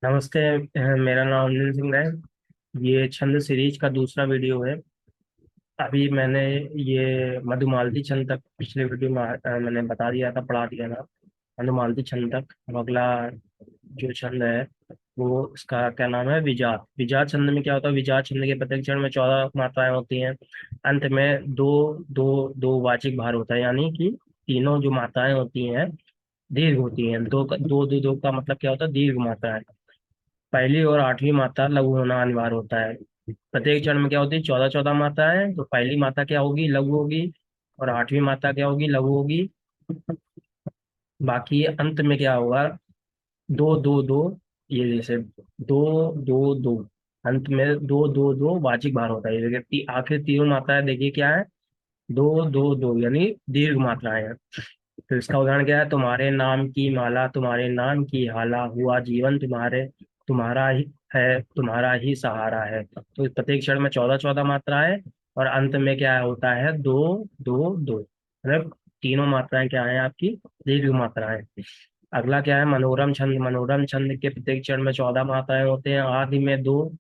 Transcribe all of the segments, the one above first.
नमस्ते। मेरा नाम अनिल सिंह है। ये छंद सीरीज का दूसरा वीडियो है। अभी मैंने ये मधुमालती छंद तक पिछले वीडियो में मैंने बता दिया था, पढ़ा दिया था मधुमालती छंद तक। अब अगला जो छंद है वो इसका क्या नाम है, विजात। विजात छंद में क्या होता है, विजात छंद के प्रत्येक चरण में 14 मात्राएं होती हैं। अंत में दो दो दो वाचिक भार होता है, यानी कि तीनों जो मात्राएं होती हैं दीर्घ होती हैं। दो का मतलब क्या होता है, दीर्घ मात्रा है। पहली और आठवीं मात्रा लघु होना अनिवार्य होता है। प्रत्येक चरण में क्या होती है, 14 14 मात्राएं। तो पहली मात्रा क्या होगी, लघु होगी। और आठवीं मात्रा क्या होगी, लघु होगी। बाकी अंत में क्या होगा, दो दो दो, ये जैसे दो दो दो। अंत में दो दो दो वाचिक भार होता है। देखिए आखिर तीनों मात्राएं देखिए क्या है, दो दो दो, यानी दीर्घ मात्राएं हैं। तो इसका उदाहरण क्या है, तुम्हारे नाम की माला, तुम्हारे नाम की हाला, हुआ जीवन तुम्हारे, तुम्हारा ही है, तुम्हारा ही सहारा है। तो इस प्रत्येक क्षण में 14 14 मात्रा है। और अंत में क्या होता है, दो दो दो, मतलब तीनों मात्राएं क्या है आपकी, दीर्घ मात्राएं। अगला क्या है, मनोरम छंद। मनोरम छंद के प्रत्येक चरण में 14 मात्राएं होते हैं। आदि में दो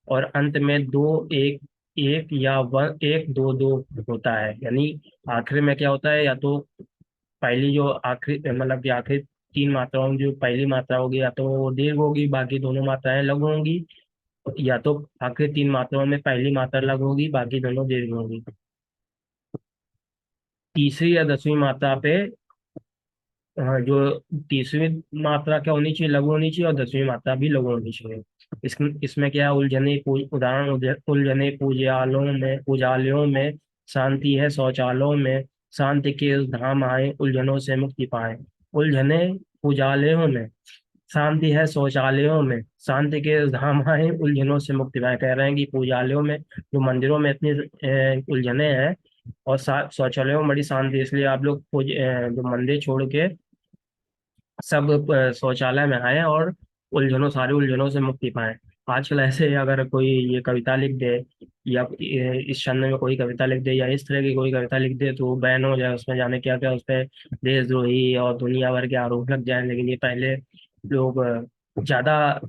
और अंत में दो एक एक या वन एक दो दो होता है। यानी आखिर में क्या होता है, या तो पहली जो आखिरी मतलब कि आखिरी तीन मात्राओं में जो पहली मात्रा होगी या तो वो दीर्घ होगी, बाकी दोनों मात्राएं लघु होंगी। या तो आखिरी तीन मात्राओं में पहली मात्रा लघु होगी, बाकी दोनों दीर्घ होंगी। तीसरी या 10वीं मात्रा पे जो तीसरी मात्रा क्या होनी चाहिए, लघु होनी चाहिए, और 10वीं मात्रा भी लघु होनी चाहिए। इसमें क्या है, उदाहरण उलझने पूजालों में, पूजालयों में शांति है, शौचालयों में शांति के धाम आए, उलझनों से मुक्ति पाए। उलझने पूजालयों में शांति है, शौचालयों में शांति के धाम आए, उलझनों से मुक्ति पाए। कह रहे हैं कि पूजालयों में, जो मंदिरों में इतनी उलझने हैं, और शौचालयों में बड़ी शांति, इसलिए आप लोग जो मंदिर छोड़ के सब शौचालय में आए और उलझनों, सारी उलझनों से मुक्ति पाए। आजकल ऐसे अगर कोई ये कविता लिख दे, या इस छंद में कोई कविता लिख दे, या इस तरह की कोई कविता लिख दे, तो वो बैन हो जाए, उसमें जाने क्या क्या, उस पर देशद्रोही और दुनिया भर के आरोप लग जाए। लेकिन ये पहले लोग ज्यादा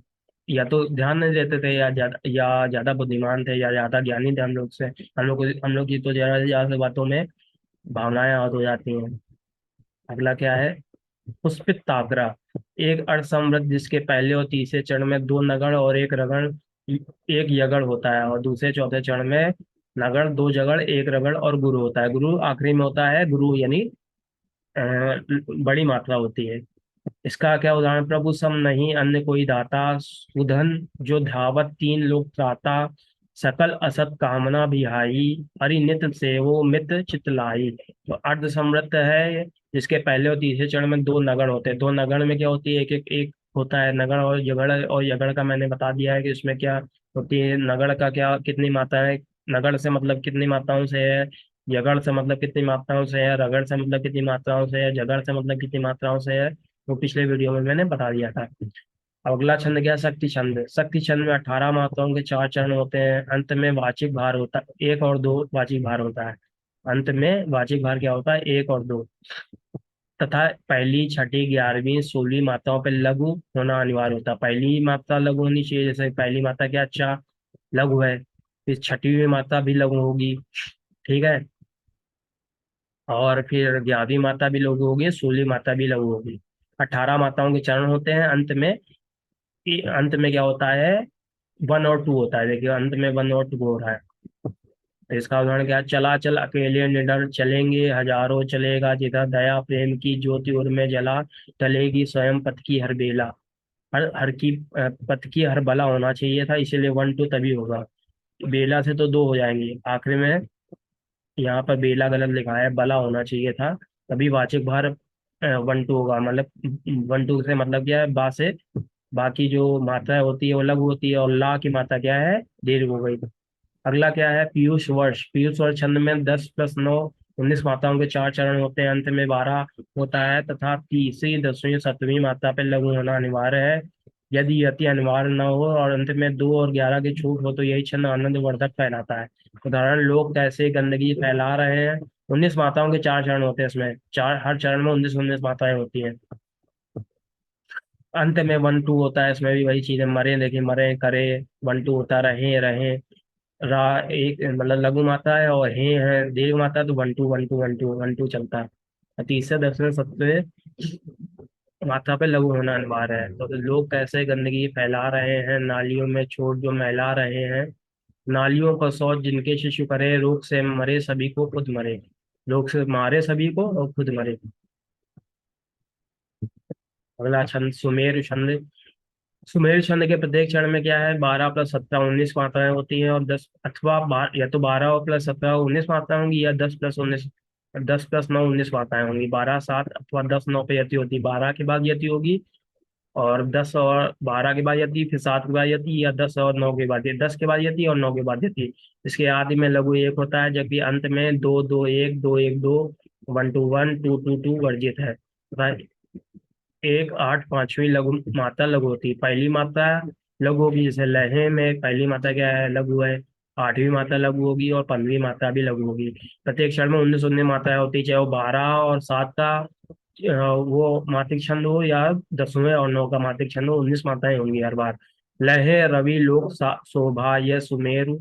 या तो ध्यान नहीं देते थे, या ज्यादा बुद्धिमान थे, या ज्यादा ज्ञानी थे हम लोग से। हम लोग की तो ज्यादा से ज्यादा बातों में भावनाएं आउट हो जाती हैं। अगला क्या है, पुष्पित ताग्रा। एक अर्ध समृद्ध जिसके पहले और तीसरे चरण में दो नगण और एक रगड़, एक यगड़ होता है। और दूसरे चौथे चरण में नगण, दो जगड़, एक रगड़ और गुरु होता है। गुरु आखिरी में होता है, गुरु यानी अ, बड़ी मात्रा होती है। इसका क्या उदाहरण, प्रभु सम नहीं अन्य कोई दाता, सुधन जो धावत तीन लोग त्राता, सकल असत कामना बिहाई, हरि नित सेवो मित चित लाई। तो अर्ध समृद्ध है जिसके पहले और तीसरे चरण में दो नगण होते हैं। दो नगण में क्या होती है, एक होता है नगण और यगड़। और यगड़ का मैंने बता दिया है कि उसमें क्या होती है, नगड़ का क्या कितनी मात्रा है, नगड़ से मतलब कितनी मात्राओं से है, यगड़ से मतलब कितनी मात्राओं से है, रगड़ से मतलब कितनी मात्राओं से है, जगड़ से मतलब कितनी मात्राओं से है। वो पिछले वीडियो में मैंने बता दिया था। अब अगला छंद क्या है, शक्ति छंद। शक्ति छंद में 18 मात्राओं के चार चरण होते हैं। अंत में वाचिक भार होता है, एक और दो वाचिक भार होता है। अंत में वाचिक भार क्या होता है, एक और दो। तथा पहली छठी 11वीं 16वीं मात्राओं पर लघु होना अनिवार्य होता है। पहली मात्रा लघु होनी चाहिए, जैसे पहली मात्रा क्या, अच्छा लघु है, फिर छठवीं मात्रा भी लघु होगी। ठीक है। और फिर 11वीं मात्रा भी लघु होगी, 16वीं मात्रा भी लघु होगी। 18 मात्राओं के चरण होते हैं। अंत में क्या होता है, वन और टू होता है। देखिए अंत में वन और टू हो रहा है। तो इसका उदाहरण क्या है, चला चल अकेले निडर चलेंगे हजारों, चलेगा जिधर दया प्रेम की ज्योति उर में जला, टलेगी स्वयं पथ की हर बेला। हर हर की पथ की हर बला होना चाहिए था, इसीलिए वन टू तभी होगा। बेला से तो दो हो जाएंगे आखिरी में। यहाँ पर बेला गलत लिखा है, बला होना चाहिए था, तभी वाचक भार वन टू होगा। मतलब वन टू से मतलब क्या है, बा से बाकी जो मात्रा होती है वो लघु होती है, और ला की मात्रा क्या है, दीर्घ हो गई। अगला क्या है, पीयूष वर्ष। पीयूष वर्ष छंद में 10 + 9 19 मात्राओं के चार चरण होते हैं। अंत में 12 होता है, तथा तीसरी 10वीं 7वीं मात्रा पर लघु होना अनिवार्य है। यदि यति अनिवार्य न हो और अंत में 2 और 11 की छूट हो तो यही छंद आनंदवर्धक कहलाता है। उदाहरण, लोग कैसे गंदगी फैला रहे हैं। 19 मात्राओं के चार चरण होते हैं इसमें, चार हर चरण में 19 19 मात्राएं होती हैं। अंत में वन टू होता है, इसमें भी वही चीज है, मरे लेकिन मरे करे, वन टू होता, रहे रहे। रा एक मतलब लघु माता है, और हे है दीर्घ माता, तो one two one two one two one two चलता है। और तीसरे दसवें सत्वें माथा पे लघु होना अनिवार्य है। तो लोग कैसे गंदगी फैला रहे हैं, नालियों में छोड़ जो मैला रहे हैं, नालियों का शौच जिनके शिशु करे, रोग से मरे सभी को खुद मरे। लोग से मारे सभी को और खुद मरे। अगला छंद सुमेर छंद। सुमेर छंद के प्रत्येक क्षण में क्या है, 12 + 17 19 मात्राएं होती हैं, और 10 अथवा या तो 12 + 17 19 मात्राएं होंगी, या 10 + 19 10 + 9 19 मात्राएं होंगी। 12 7 अथवा 10 9 पे यति होती, 12 के बाद यति होगी, और 10 और 12 के बाद यति, फिर 7 के बाद यति, या 10 और 9 के बाद, 10 के बाद यति और 9 के बाद यति। इसके आदि में लघु एक होता है, जबकि अंत में 2 2 1 2 1 2 1 2 1 2 2 2 वर्जित है तथा 1 8 पांचवी लघु मात्रा लघु होती है। पहली मात्रा लघु होगी, जैसे लहे में पहली मात्रा क्या है, लघु है। आठवीं मात्रा लघु होगी, और 15वीं मात्रा भी लघु होगी। प्रत्येक क्षण में 19 19 मात्राएं होती है, चाहे वो 12 और 7 का वो मात्रिक छंद हो, या 10वें और 9 का मात्रिक छंद हो, 19 मात्राएं होंगी हर बार। लहे रवि लोक शोभा यह सुमेरु,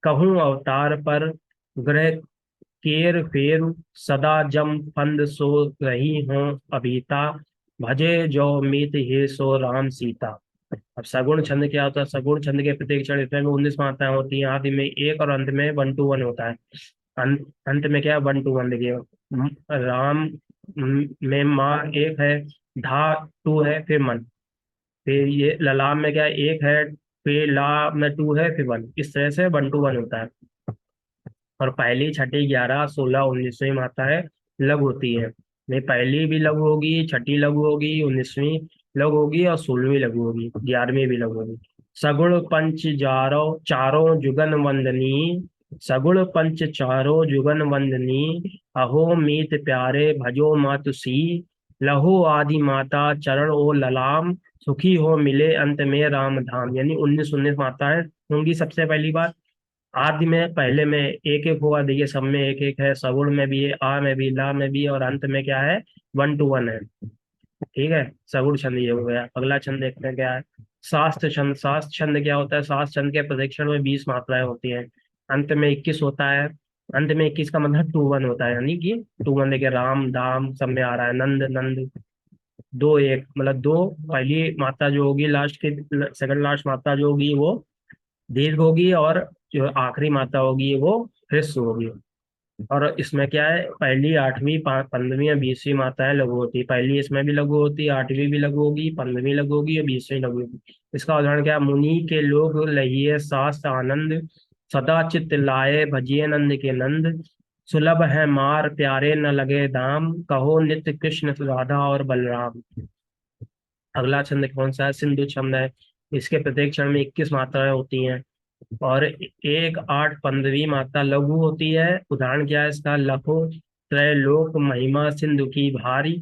कहूँ अवतार पर ग्रह केर फेरु, सदा जम फंद सो रही हूँ अभिता, भजे जो मीत हे सो राम सीता। अब सगुण छंद क्या होता है, सगुण छंद के प्रत्येक क्षण इसमें 19 मात्राएं होती हैं, आदि में एक और अंत में वन टू वन होता है। अंत में क्या है, वन टू वन देखिए। राम में माँ एक है, धा टू है, फिर मन। फिर ये ललाम में क्या है, एक है, फिर ला में टू है, फिर वन। इस तरह से वन टू वन होता है। और पहली छठी 11 16 19वीं माताएं लघु होती है। नहीं, पहली भी लघु होगी, छठी लघु होगी, 19वीं लघु होगी, और 16वीं लघु होगी, 11वीं भी लघु होगी। सगुण पंच जारो चारों जुगन वंदनी, सगुण पंच चारों जुगन वंदनी, अहो मीत प्यारे भजो मातु सी, लहो आदि माता चरण ओ ललाम, सुखी हो मिले अंत में राम धाम। यानी 19 19 माताएं होंगी सबसे पहली बात। आदि में पहले में एक एक होगा, देखिए सब में एक एक है, सगुण में भी है, आ में भी, ला में भी, और अंत में क्या है, वन टू वन है। ठीक है, सगुण छंद ये हो गया। अगला छंद देखते हैं क्या है, शास्त्र छंद। शास्त्र छंद क्या होता है, शास्त्र छंद के प्रदक्षिण में 20 मात्राएं होती हैं, अंत में 21 होता है। अंत में 21 का मतलब टू वन होता है, यानी कि टू वन देखिए, राम दाम सब में आ रहा है, नंद नंद। दो एक मतलब दो, पहली मात्रा जो होगी लास्ट के, सेकंड लास्ट मात्रा जो होगी वो दीर्घ होगी, और जो आखिरी मात्रा होगी वो ह्रस्व होगी। और इसमें क्या है, पहली 8वीं 15वीं या 20वीं मात्राएं लघु होती है। पहली इसमें भी लघु होती है, 8वीं भी लघु होगी, 15वीं लघु होगी, और 20वीं लघु होगी। इसका उदाहरण क्या है, मुनि के लोग लहिए शास्त्र आनंद, सदा चित्त लाए भजिए नंद के नंद, सुलभ है मार प्यारे न लगे दाम, कहो नित्य कृष्ण राधा और बलराम। अगला छंद कौन सा है, सिंधु छंद है। इसके प्रत्येक क्षण में 21 मात्राएं होती हैं, और 1 8 15वीं मात्रा लघु होती है। उदाहरण क्या है इसका, लखो त्रैलोक महिमा सिंधु की भारी,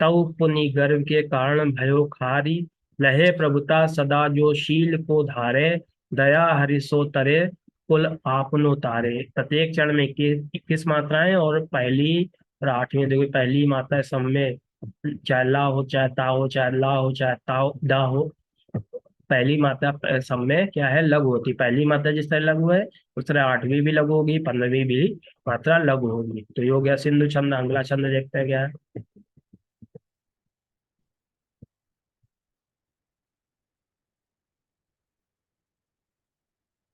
तव पुनि गर्व के कारण भयो खारी, लहे प्रभुता सदा जो शील को धारे, दया हरिसो तरे कुल आपनो तारे। प्रत्येक चरण में 21 मात्राएं, और पहली और 8वीं देखो, पहली मात्रा सब में, चाहे ला हो, चाहे ता हो, चाहे ला हो, चाहे ता हो, दा हो, पहली मात्रा सब में क्या है, लघु होती। पहली मात्रा जिस तरह लघु है, उस तरह 8वीं भी लघु होगी, 15वीं भी मात्रा लघु होगी। तो ये हो गया सिंधु छंद। अगला छंद देखते हैं क्या है,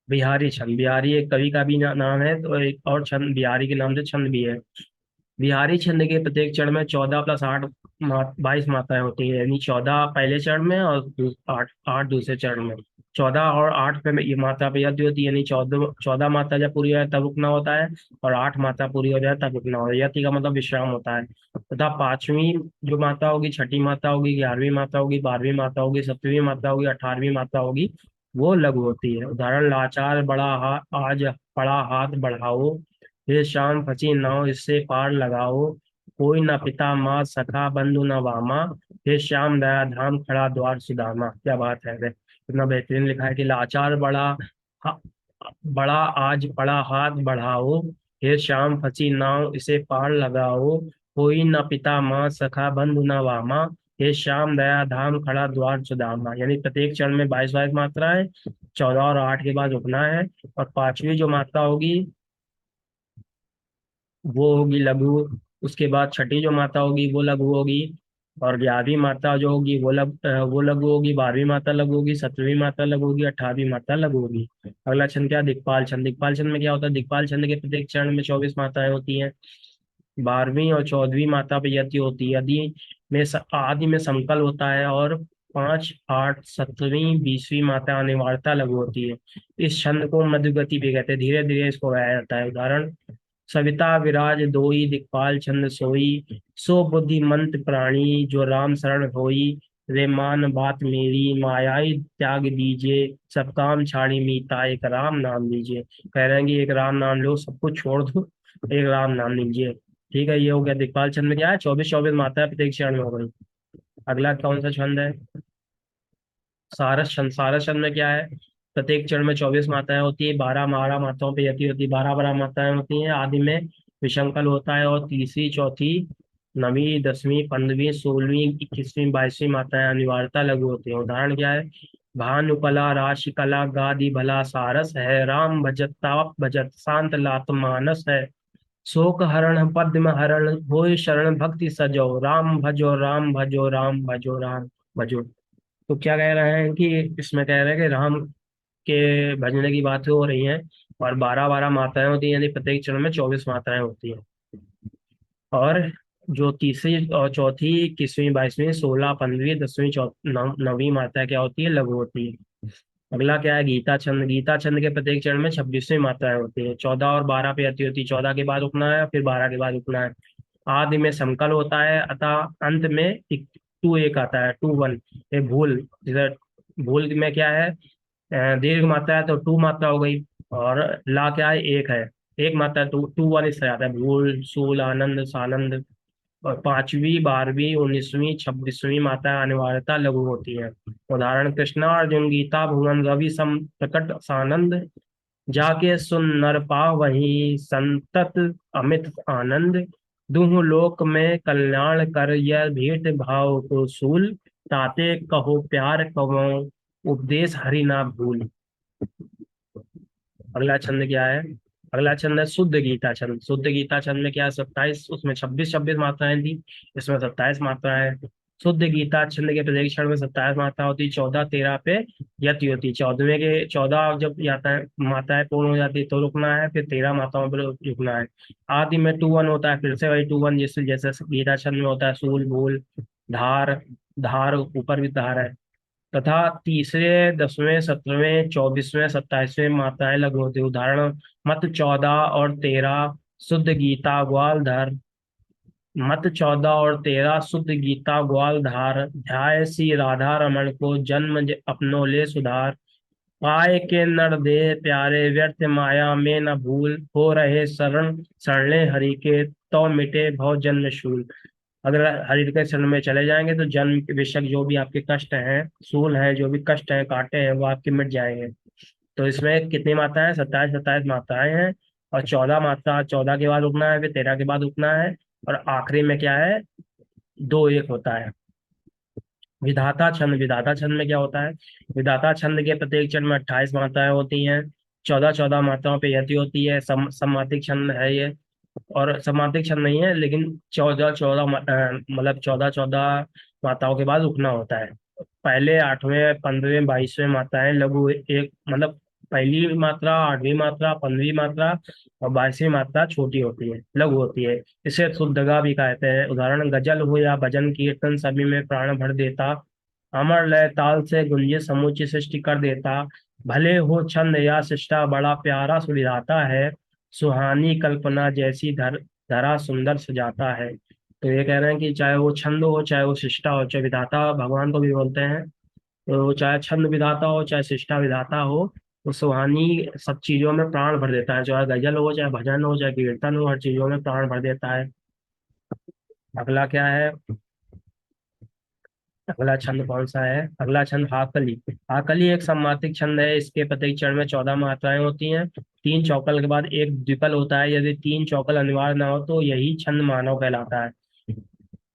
बिहारी छंद। बिहारी एक कवि का भी नाम है, तो एक और छंद बिहारी के नाम से छंद भी है। बिहारी छंद के प्रत्येक चरण में 14 + 8 22 मात्राएं होती है, यानी 14 पहले चरण में, और 8 8 दूसरे चरण में। 14 और 8 पे ये मात्रा पे यति होती है, यानी 14 मात्रा जब पूरी हो जाए तब रुकना होता है, और 8 मात्रा पूरी हो जाए तब रुकना होता है। यति का मतलब विश्राम होता है। तथा पांचवी जो मात्रा होगी, छठी मात्रा होगी, 11वीं मात्रा होगी, 12वीं मात्रा होगी, 7वीं मात्रा होगी, 18वीं मात्रा होगी, वो लघु होती है। उदाहरण, लाचार बड़ा हाथ आज बड़ा हाथ बढ़ाओ, हे श्याम फंसी नाव इससे पार लगाओ, कोई न पिता माँ सखा बंधु न वामा, हे श्याम दया धाम खड़ा द्वार सुदामा। क्या बात है, इतना बेहतरीन लिखा है कि लाचार हा- बड़ा आज बड़ा हाथ बढ़ाओ, हे श्याम फंसी नाव इसे पार लगाओ, कोई न पिता माँ सखा बंधु न वामा, हे श्याम दया धाम खड़ा द्वार सुदामा, यानी प्रत्येक चरण में 22 मात्राएं, 14 और 8 के बाद रुकना है। और पांचवी जो मात्रा होगी वो होगी लघु। उसके बाद छठी जो मात्रा होगी वो लघु होगी। और 11वीं मात्रा जो होगी वो लघु होगी। 12वीं मात्रा लघु होगी। 17वीं मात्रा लघु होगी। 18वीं मात्रा लघु होगी। अगला छंद क्या, दिक्पाल छंद। दिक्पाल छंद में क्या होता है, दिक्पाल छंद के प्रत्येक चरण में 24 मात्राएं होती हैं। 12वीं और 14वीं मात्रा पे यति होती है। यदि आदि में समकल होता है, और 5, 8, 17वीं, 20वीं मात्रा अनिवार्यता लघु होती है। इस छंद को मध्यगति भी कहते हैं, धीरे धीरे इसको गाया जाता है। उदाहरण, सविता विराज दोई दिक्पाल छंद सोई, सो बुद्धिमंत प्राणी जो राम शरण होई, रे मान बात मेरी मायाई त्याग दीजिए, सब काम छाड़ी मीता एक राम नाम लीजिए। कह रहे हैं कि एक राम नाम लो, सब कुछ छोड़ दो, एक राम नाम लीजिए। ठीक है, ये हो गया दिक्पाल छंद में क्या है, 24 मात्रा प्रत्येक चरण में हो गई। अगला कौन सा छंद है, सारस छंद। सारस छंद में क्या है, प्रत्येक चरण में 24 मात्राएं होती है। 12 मात्राओं पे यति होती है। 12 मात्राएं होती हैं। आदि में विषमकल होता है, और तीसरी, चौथी, 9वीं, 10वीं, 15वीं, 16वीं, 21वीं, 22वीं मात्राएं अनिवार्यता लघु होती है। उदाहरण क्या है, भानुकला राशि कला गादी भला सारस है, राम भजत ताप भजत शांत लात मानस है, शोक हरण पद्म हरण होय शरण भक्ति सजो, राम भजो राम भजो राम भजो राम भजो। तो क्या कह रहे हैं कि इसमें कह रहे हैं कि राम के भजने की बातें हो रही हैं। और 12 मात्राएं होती हैं, यानी प्रत्येक चरण में 24 मात्राएं होती हैं। और जो तीसरी और चौथी, 21वीं, 22वीं, 16, 15वीं, 10वीं, 9वीं मात्रा क्या होती है, लघु होती है। अगला क्या है, गीता छंद। गीता छंद के प्रत्येक चरण में 26वीं मात्राएं होती है। 14 और 12 पे आती होती है। 14 के बाद रुकना है, फिर 12 के बाद रुकना है। आदि में समकल होता है, अतः अंत में टू एक आता है, 2 1। ये भूल, जैसे भूल में क्या है, दीर्घ मात्रा है तो टू मात्रा हो गई। और ला क्या है, एक है, एक मात्रा, टू 2 1 इससे आता है, भूल सूल आनंद सानंद। और 5वीं, 12वीं, 19वीं, 26वीं मात्रा अनिवार्यता लघु होती है। उदाहरण, कृष्णा अर्जुन गीता भुवन रवि सम प्रकट सानंद, जाके सुन नर पाव वही संतत अमित आनंद, दुह लोक में कल्याण कर यह भेंट भाव को सूल, ताते कहो प्यार कहो उपदेश हरि ना भूल। अगला छंद क्या है, अगला छंद है शुद्ध गीता छंद। शुद्ध गीता छंद में क्या है, 27, उसमें 26 मात्राएं थी, इसमें 27 मात्राएं हैं। शुद्ध गीता छंद के प्रत्येक क्षण में 27 मात्रा होती है। 14, 13 पे यति होती है। 14वें के 14 जब याता है मात्राएं पूर्ण हो जाती है तो रुकना है, फिर 13 मात्राओं पर रुकना है। आदि में 2 1 होता है, फिर से वही 2 1, जैसे जैसे गीता छंद में होता है, सूल भूल धार, धार ऊपर भी धार है। तथा तीसरे, 10वें, 17वें, 24वें, 27वें मात्राएं लघु होती है। उदाहरण, मत 14 और 13 शुद्ध गीता ग्वालधर, मत 14 और 13 शुद्ध गीता ग्वालधार, ध्याय सी राधा रमण को जन्म अपनो ले सुधार, पाए के नर देह प्यारे व्यर्थ माया में न भूल, हो रहे शरण शरणे हरि के तो मिटे भव जन्म शूल। अगर हरि के शरण में चले जाएंगे तो जन्म के बेशक जो भी आपके कष्ट हैं, सूल हैं, जो भी कष्ट हैं, कांटे हैं, वो आपके मिट जाएंगे। तो इसमें कितनी मात्राएं, 27 मात्राएं हैं। और 14 मात्रा, 14 के बाद रुकना है, फिर 13 के बाद रुकना है। और आखिरी में क्या है, 2 1 होता है। विधाता छंद। विधाता छंद में क्या होता है, विधाता छंद के प्रत्येक चरण में 28 मात्राएं होती हैं। 14 मात्राओं पे यति होती है। समातिक छंद है ये। और समांतिक छंद नहीं है, लेकिन 14 14 मतलब 14 मात्राओं के बाद रुकना होता है। पहले 8वें, 15वें, 22वें मात्राएं लघु एक, मतलब पहली मात्रा, 8वीं मात्रा, 15वीं मात्रा और 22वीं मात्रा छोटी होती है, लघु होती है। इसे शुद्धगा भी कहते हैं। उदाहरण, गजल हो या भजन कीर्तन सभी में प्राण भर देता, अमर लय ताल से गुंजे समूची सृष्टि कर देता, भले हो छंद या शिष्टा बड़ा प्यारा सुविधाता है, सुहानी कल्पना जैसी धरा सुंदर सजाता है। तो ये कह रहे हैं कि चाहे वो छंद हो, चाहे वो शिष्टा हो, चाहे विधाता भगवान को भी बोलते हैं, तो चाहे छंद विधाता हो, चाहे शिष्टा विधाता हो, वो सुहानी सब चीजों में प्राण भर देता है। चाहे गजल हो, चाहे भजन हो, चाहे कीर्तन हो, हर चीजों में प्राण भर देता है। अगला क्या है, अगला छंद कौन सा है, अगला छंद हाकली। हाकली एक सम्मातिक छंद है। इसके प्रत्येक चरण में 14 मात्राएं होती हैं। 3 चौकल के बाद एक द्विपल होता है। यदि 3 चौकल अनिवार्य ना हो तो यही छंद मानव कहलाता है।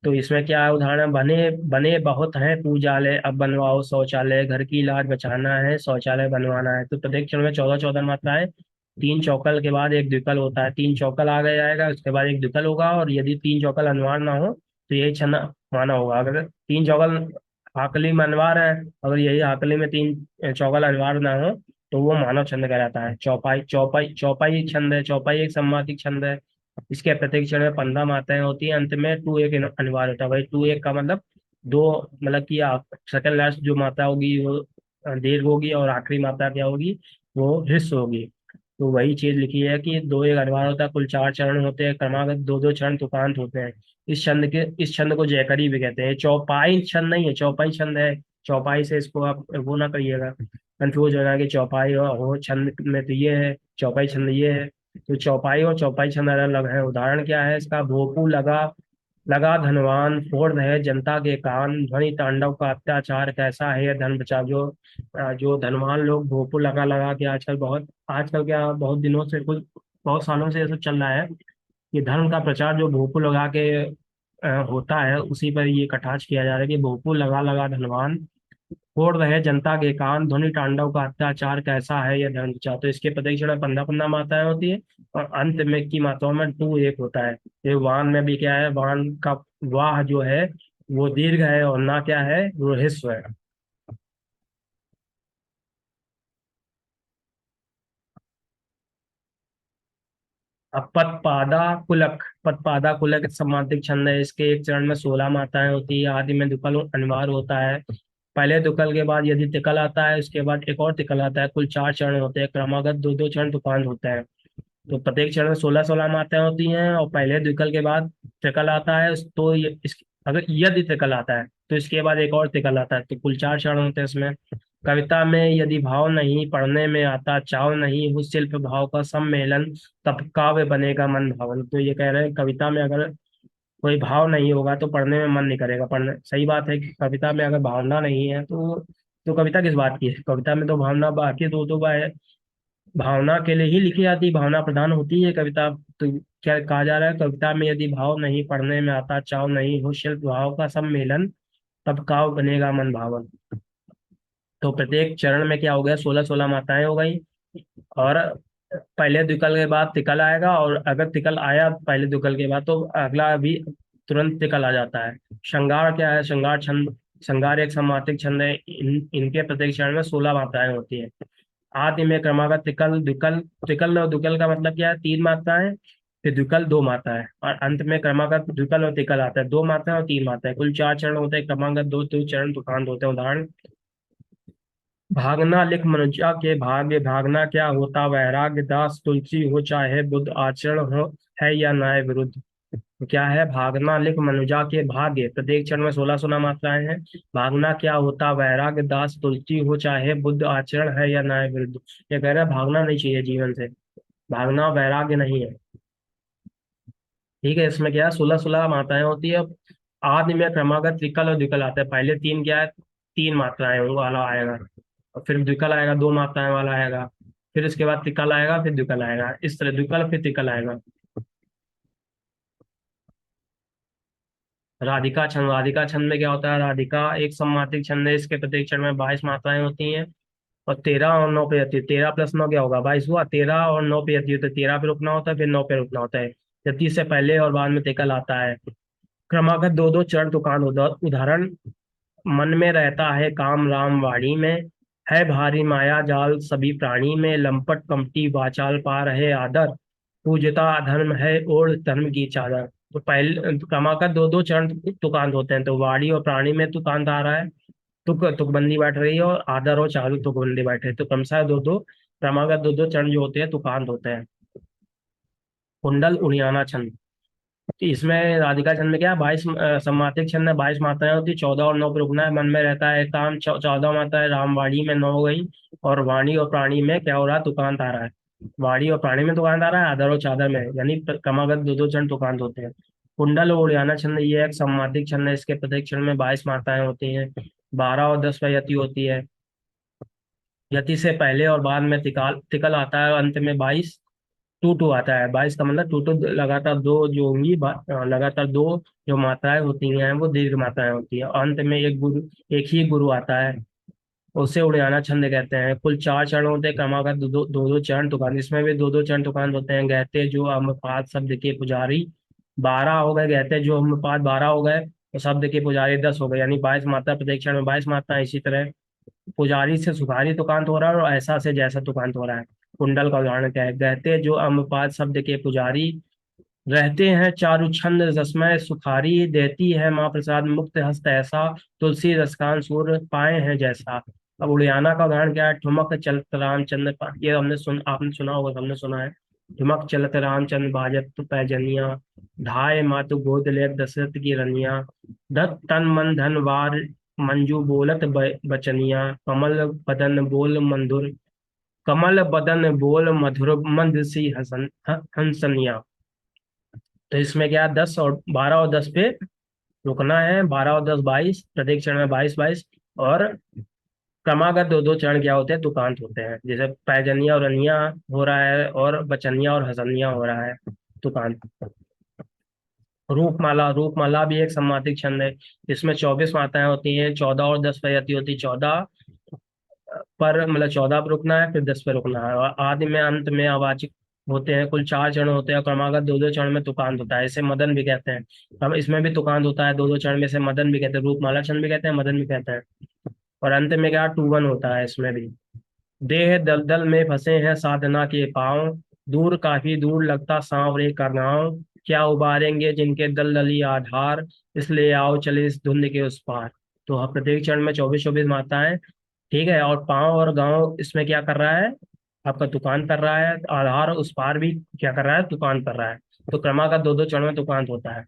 तो इसमें क्या है उदाहरण, बने बने बहुत हैं पूजालय, अब बनवाओ शौचालय, घर की लाज बचाना है, शौचालय बनवाना है। तो प्रत्येक क्षण में 14-14 मात्राएं। तीन चौकल के बाद एक द्विकल होता है, तीन चौकल आगे जाएगा उसके बाद एक द्विकल होगा, और यदि तीन चौकल अनिवार्य ना हो तो यही छंद माना होगा। अगर तीन चौकल आकली में अनिवार्य है, अगर यही आकली में तीन चौकल अनिवार्य ना हो तो वो मानव छंद कहलाता है। चौपाई चौपाई चौपाई एक छंद है, चौपाई एक सम्मातिक छंद है। इसके प्रत्येक अक्षर में 15 मात्राएं होती हैं, अंत में टू एक अनिवार्य होता है। भाई टू एक का मतलब दो, मतलब कि सेकंड लास्ट जो मात्रा होगी वो दीर्घ होगी, और आखिरी मात्रा क्या होगी, वो ह्रस्व होगी। तो वही चीज लिखी है कि दो एक अनिवार्य होता है, कुल चार चरण होते हैं, क्रमागत दो दो चरण तुकांत होते हैं। इस छंद को जयकरी भी कहते हैं। चौपाई छंद नहीं है, चौपाई छंद है। चौपाई से इसको आप वो ना करिएगा, कंफ्यूज होना कि चौपाई हो छंद में तो ये है, चौपाई छंद ये है। तो चौपाई और चौपाई छंद अलग अलग है। उदाहरण क्या है इसका, भोपू लगा, लगा धनवान, फोड़ रहे जनता के कान, ध्वनि तांडव का अत्याचार कैसा है, यह धन बचा। जो धनवान लोग भोपू लगा लगा के आजकल क्या बहुत दिनों से, कुछ बहुत सालों से ये सब चल रहा है कि धर्म का प्रचार जो भोपू लगा के होता है, उसी पर ये कटाक्ष किया जा रहा है कि भोपू लगा लगा धनवान, फोड़ रहे जनता के कान, ध्वनि तांडव का अत्याचार कैसा है यह धर्म विचार। तो इसके प्रदक्षिण में 15-15 मात्राएं होती है, और अंत में की मात्राओं में टू एक होता है। ये वान में भी क्या है, वान का वाह जो है वो दीर्घ है, और ना क्या है, वो ह्रस्व है। अब पदपादा कुलक समांतिक छंद है। इसके एक चरण में 16 मात्राएं होती है, आदि में दुकल अनिवार्य होता है। पहले दुकल के बाद यदि तिकल आता है उसके बाद एक और तिकल आता है, कुल चार चरण होते हैं, क्रमागत दो दो चरण तुकांत होता है। तो प्रत्येक चरण में 16-16 मात्राएं होती हैं, और पहले द्विकल के बाद त्रिकल आता है। तो अगर यदि त्रिकल आता है तो इसके बाद एक और त्रिकल आता है, तो कुल चार चरण होते हैं इसमें। कविता में यदि भाव नहीं, पढ़ने में आता चाव नहीं, उस शिल्प भाव का सम्मेलन, तब काव्य बनेगा मन भावन। तो ये कह रहे हैं कविता में अगर कोई भाव नहीं होगा तो पढ़ने में मन नहीं करेगा। पढ़ने सही बात है कि कविता में अगर भावना नहीं है तो कविता किस बात की है। कविता में तो भावना बाकी तो भावना के लिए ही लिखी जाती है, भावना प्रधान होती है कविता। तो क्या कहा जा रहा है, कविता में यदि भाव नहीं, पढ़ने में आता चाव नहीं, हो शिल्प भाव का सम्मेलन, तब काव्य बनेगा मन भावन। तो प्रत्येक चरण में क्या हो गया, 16-16 मात्राएं हो गई। और पहले द्विकल के बाद तिकल आएगा, और अगर तिकल आया पहले द्विकल के बाद तो अगला भी तुरंत तिकल आ जाता है। श्रृंगार क्या है, श्रृंगार छंद, श्रृंगार एक समार्तिक छंद है। इनके प्रत्येक चरण में 16 मात्राएं होती है। आदि में क्रमागत तिकल द्विकल, त्रिकल और द्विकल का मतलब क्या है, तीन मात्राएं, फिर द्विकल दो मात्राएं, और अंत में क्रमागत द्विकल और तिकल आता है, दो मात्राएं और तीन मात्राएं, कुल चार चरण होते हैं। क्रमागत दो दो चरण तुकांत होते हैं। उदाहरण, भागना लिख मनुष्य के भाग्य, भागना क्या होता वैराग्य, दास तुलसी हो चाहे बुद्ध, आचरण हो है या न्याय विरुद्ध। तो क्या है, भागना लिख मनुजा के भाग्य, प्रत्येक चरण में 16-16 मात्राएं हैं। भागना क्या होता वैराग्य, दास तुलसी हो चाहे बुद्ध, आचरण है या न्याय विरुद्ध। ये कह रहा है भागना नहीं चाहिए जीवन से, भागना वैराग्य नहीं है। ठीक है, इसमें क्या है, 16-16 मात्राएं होती है। आदि में क्रमागत त्रिकल और द्विकल आता है। पहले तीन क्या है, तीन मात्राएं वाला आएगा, और फिर द्विकल आएगा, दो मात्राएं वाला आएगा, फिर इसके बाद त्रिकल आएगा, फिर द्विकल आएगा, इस तरह द्विकल फिर त्रिकल आएगा। राधिका छंद, राधिका छंद में क्या होता है, राधिका एक सममात्रिक छंद है। इसके प्रत्येक चरण में 22 मात्राएं होती हैं, और 13 और 9 पे जाती है। 13 प्लस 9 क्या होगा, 22 हुआ, 13 और 9 पे जाती है, तो 13 पे रुकना होता है, फिर 9 पे रुकना होता है, जबकि इससे पहले और बाद में त्रिकल आता है। क्रमागत दो दो चरण तुकांत होता है। उदाहरण, मन में रहता है काम राम वाणी में, है भारी माया जाल सभी प्राणी में, लंपट कमटी वाचाल पा रहे आदर, पूजता अधर्म है ओढ़ धर्म की चादर। तो पहले क्रमागत दो दो चरण तुकांत होते हैं, तो वाणी और प्राणी में तुकांत आ रहा है, तुकबंदी बैठ रही है, और आदर और चालू तुकबंदी बैठ रही है, तो क्रमशः दो दो क्रमागत दो दो चरण जो होते हैं तुकांत होते हैं। कुंडल उड़ियाना छंद, तो इसमें राधिका छंद में क्या है, 22 सम्मातिक छंद है, 22 मात्राएं होती है, 14 और 9 पे रुकना है। मन में रहता है काम, 14 मात्राएं, रामवाणी में 9 हो गई, और वाणी और प्राणी में क्या हो रहा है, तुकांत आ रहा है। वाणी और प्राणी में तुकांत आ रहा है, आदर और चादर में, यानी क्रमागत दो दो चरण तुकांत होते हैं। कुंडल और उड़ियाना छंद ये एक सम्मातिक छंद है। इसके प्रत्येक क्षण में 22 मात्राएं होती हैं, 12 और 10 पे यति होती है। यति से पहले और बाद में तिकल आता है, और अंत में 22 टू टू आता है। 22 का मतलब टू टू, लगातार दो जो होंगी लगातार दो जो मात्राएं होती हैं वो दीर्घ मात्राएं होती हैं। अंत में एक ही गुरु आता है, उसे उड़ियाना छंद कहते हैं। कुल 4 चरण होते हैं, क्रमागत दो दो दो दो चरण तुकांत, इसमें भी दो दो चरण तुकांत होते हैं। गहते जो अम्रपाद शब्द के पुजारी 12 हो गए, गहते जो अम्रपाद 12 हो गए, तो शब्द के पुजारी 10 हो गए, यानी 22 मात्रा, प्रत्येक चरण में 22 मात्रा। इसी तरह पुजारी से सुखारी तुकांत हो रहा है और ऐसा से जैसा तुकांत हो रहा है। कुंडल का उदाहरण क्या है? गहते जो अम्रपाद शब्द के पुजारी रहते हैं चारु छंद रसमय सुखारी, देती है माँ प्रसाद मुक्त हस्त ऐसा, तुलसी रसखान सूर पाए हैं जैसा। अब उड़ियाना का उदाहरण क्या है? ठुमक चलत रामचंद्र ये आपने सुना होगा, हमने सुना है। ठुमक चलत रामचंद्र बाजत पैजनिया, ढाए मातु गोद ले दशरथ की रनिया, धत तन मन धन वार मंजू बोलत बचनिया, कमल बदन बोल मधुर मंद सी हंसनिया। तो इसमें क्या 10 और 12 और 10 पे रुकना है, 12 और 10 22, प्रत्येक चरण में 22 22। और क्रमागत दो दो चरण क्या होते हैं? तुकांत होते हैं, जैसे पैजनिया और रनिया हो रहा है और बचनिया और हसनिया हो रहा है तुकांत। रूपमाला भी एक सम्मातिक छंद है। इसमें 24 मात्राएं होती हैं, 14 और 10 पे जाती होती है। 14 पर मतलब 14 पर रुकना है, फिर 10 पे रुकना है, और आदि में अंत में अवाचिक होते हैं। कुल 4 चरण होते हैं, क्रमागत दो दो चरण में तुकांत होता है, इसे मदन भी कहते हैं। हम इसमें भी तुकांत होता है दो दो चरण में, से मदन भी कहते हैं, रूपमाला छंद भी कहते हैं, मदन भी कहते हैं। और अंत में क्या 2-1 होता है इसमें भी। देह दलदल में फंसे हैं साधना के पांव, दूर काफी दूर लगता सांवरे का गाँव, क्या उबारेंगे जिनके दलदली आधार, इसलिए आओ चले इस धुंध के उस पार। तो हाँ, प्रत्येक चरण में 24-24 माताएं, ठीक है। और पांव और गांव इसमें क्या कर रहा है? आपका दुकान कर रहा है। आधार उस पार भी क्या कर रहा है? दुकान कर रहा है। तो क्रमा का दो दो चरण में दुकान होता है।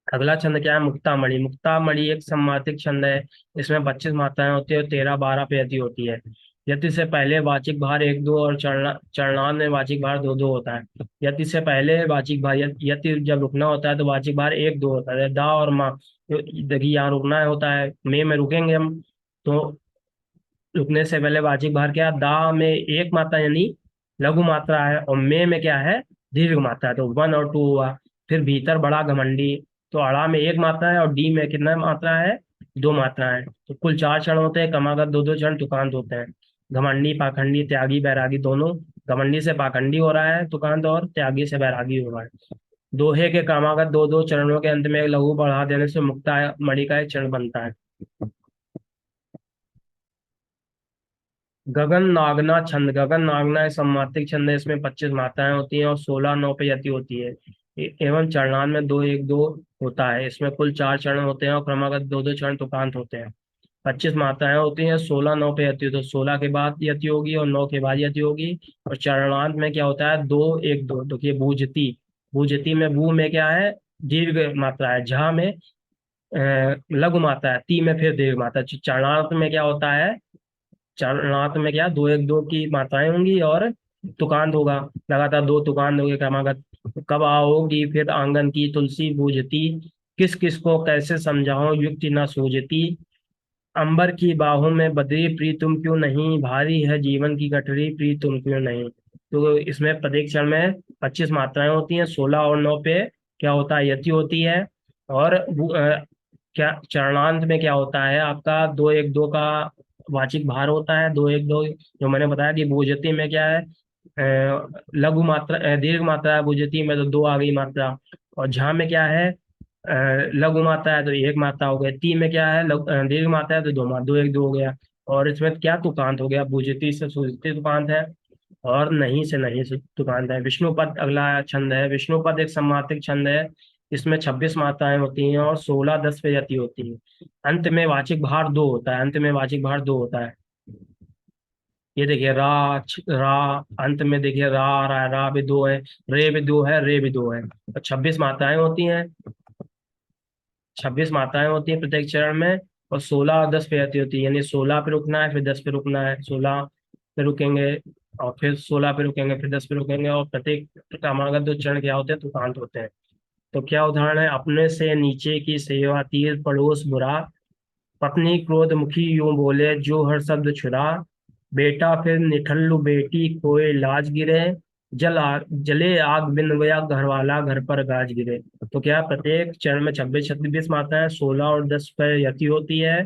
अगला छंद क्या है? मुक्तामणि। मुक्तामणि एक सम्मातिक छंद है। इसमें 25 मात्राएं होती है और 13-12 पे यति होती है। यति से पहले वाचिक भार एक दो और चरणान में वाचिक भार दो दो होता है। यति से पहले वाचिक भार, यति जब रुकना होता है तो वाचिक भार एक दो होता है। दा और माँ, देखिए यहाँ रुकना होता है, में रुकेंगे हम। तो रुकने से पहले वाचिक भार क्या? दा में एक मात्रा यानी लघु मात्रा है, और में क्या है? दीर्घ मात्रा है, तो 1 और 2 हुआ। फिर भीतर बड़ा घमंडी, तो अड़ा में एक मात्रा है और डी में कितना मात्रा है? 2 मात्रा है। तो कुल 4 चरण होते हैं, क्रमागत दो दो चरण तुकांत होते हैं। घमंडी, पाखंडी, त्यागी, बैरागी दोनों। घमंडी से पाखंडी हो रहा है तुकांत, और त्यागी से बैरागी हो रहा है। दोहे के क्रमागत दो दो चरणों के अंत में एक लघु बढ़ा देने से मुक्ता मणि का एक चरण बनता है। गगन नागना छंद। गगन नागना एक सम्मातिक छंद है। इसमें 25 मात्राएं होती हैं और 16 नौ पे यति होती है। एवं चरणान में 2-1-2 होता है। इसमें कुल 4 चरण होते हैं और क्रमागत दो दो चरण तुकांत होते हैं। 25 मात्राएं होती हैं, 16 नौ पे यति, तो 16 के बाद यति होगी और 9 के बाद यति होगी। और चरणांत में क्या होता है? 2-1-2। देखिए बूझती, बूझती में बू में क्या है? दीर्घ मात्रा है। झा में लघु मात्रा है। ती में फिर दीर्घ मात्रा है। चरणार्थ में क्या होता है? चरणार्थ में क्या 2-1-2 की मात्राएं होंगी और तुकांत होगा। लगातार दो तुकांत होंगे क्रमागत। कब आओगी फिर आंगन की तुलसी बूझती, किस किस को कैसे समझाऊं युक्ति न सूझती, अंबर की बाहों में बदरी प्री तुम क्यों नहीं, भारी है जीवन की गठरी प्री तुम क्यों नहीं। तो इसमें प्रत्येक चरण में 25 मात्राएं होती हैं, 16 और 9 पे क्या होता है? यति होती है। और क्या चरणांत में क्या होता है आपका? 2-1-2 का वाचिक भार होता है। 2-1-2 जो मैंने बताया कि भूजति में क्या है? लघु मात्रा, दीर्घ मात्रा है। भूजति में तो 2 आ गई मात्रा। और झा में क्या है? लघु मात्रा है तो एक मात्रा हो गया। ती में क्या है? दीर्घ मात्रा है तो 2-1-2 हो गया। और इसमें क्या तुकांत हो गया? भूजति से सुजति तुकांत है, और नहीं से नहीं से तुकांत है। विष्णुपद अगला छंद है। विष्णुपद एक सम्मातिक छंद है। इसमें 26 मात्राएं होती हैं और 16-10 पे यति होती है। अंत में वाचिक भार 2 होता है। अंत में वाचिक भार 2 होता है। ये देखिए रा रा, अंत में देखिए रा भी 2 है, रे भी 2 है, रे भी 2 है। और 26 मात्राएं होती हैं। 26 मात्राएं होती हैं प्रत्येक चरण में। और 16 और 10 पे यति होती है, यानी 16 पे रुकना है, फिर 10 पे रुकना है, 16 पे रुकेंगे और फिर 16 पे रुकेंगे, फिर 10 पे रुकेंगे। और प्रत्येक क्रमागत दो चरण क्या होते हैं? तुकांत होते हैं। तो क्या उदाहरण है? अपने से नीचे की सेवा तीर पड़ोस बुरा, पत्नी क्रोध मुखी यूं बोले जो हर शब्द छुरा, बेटा फिर निठल्लु बेटी कोई लाज गिरे, जले आग बिन वया घर वाला घर पर गाज गिरे। तो क्या प्रत्येक चरण में 26 मात्राएं, 16 और 10 पर यति होती है।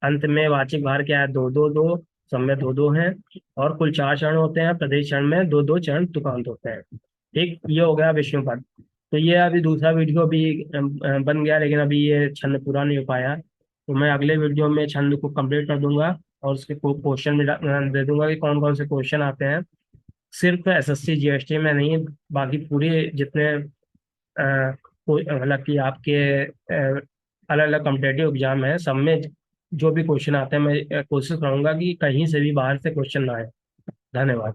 अंत में वाचिक भार क्या है, दो दो दो, सब में दो दो हैं। और कुल 4 चरण होते हैं, प्रत्येक चरण में दो दो चरण तुकांत होते हैं। ठीक, ये हो गया विष्णुपद। तो ये अभी दूसरा वीडियो भी बन गया, लेकिन अभी ये छंद पूरा नहीं हो पाया। तो मैं अगले वीडियो में छंद को कंप्लीट कर दूंगा और उसके क्वेश्चन भी दे दूंगा कि कौन कौन से क्वेश्चन आते हैं। सिर्फ एसएससी जीएसटी में नहीं, बाकी पूरे जितने मतलब कि आपके अलग अलग कॉम्पिटेटिव एग्जाम है, सब में जो भी क्वेश्चन आते हैं, मैं कोशिश करूंगा कि कहीं से भी बाहर से क्वेश्चन ना आए। धन्यवाद।